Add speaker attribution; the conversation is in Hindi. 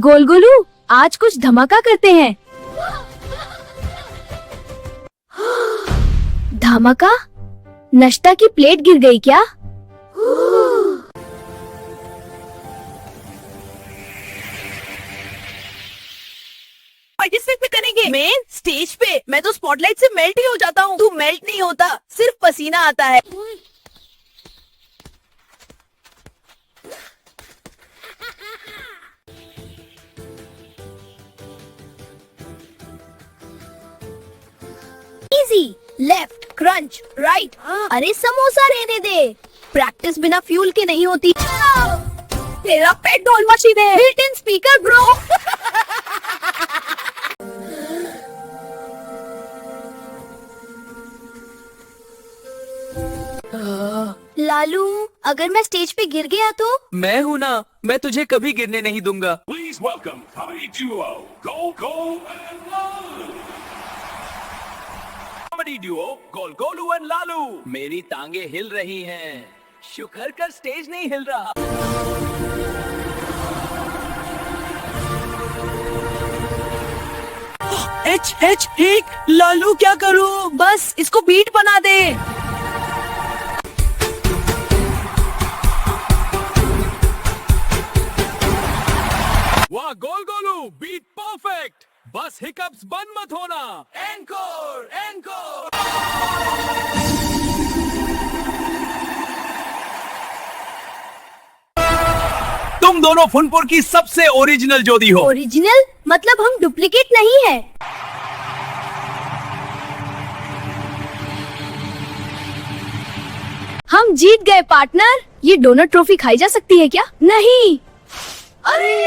Speaker 1: गोल गोलू, आज कुछ धमाका करते हैं। धमाका? नाश्ता की प्लेट गिर गई क्या?
Speaker 2: पार्टिसिपेट भी करेंगे मेन स्टेज पे। मैं तो स्पॉटलाइट से मेल्ट ही हो जाता हूँ। तू मेल्ट नहीं होता, सिर्फ पसीना आता है। Easy, left, crunch, right. अरे समोसा रहने दे, प्रैक्टिस बिना फ्यूल के नहीं होती। तेरा पेट ढोल मशीन है। Built in speaker bro. Lalu, अगर मैं स्टेज पे गिर गया तो?
Speaker 3: मैं हूँ ना, मैं तुझे कभी गिरने नहीं दूंगा।
Speaker 4: Please welcome Comedy Duo, Golgolu and Lalu.
Speaker 3: Comedy duo Golgolu and Lalu. मेरी टांगे हिल रही हैं, शुक्र कर स्टेज नहीं हिल रहा। एच एक, लालू क्या करूं?
Speaker 2: बस इसको बीट बना दे।
Speaker 3: वाह गोलगोलू, बीट परफेक्ट। बस हिकअप्स बंद मत होना। Anchor anchor. तुम दोनों फुनपुर की सबसे ओरिजिनल जोड़ी हो।
Speaker 1: ओरिजिनल मतलब हम डुप्लीकेट नहीं है। हम जीत गए पार्टनर। ये डोनट ट्रॉफी खाई जा सकती है क्या? नहीं।
Speaker 2: अरे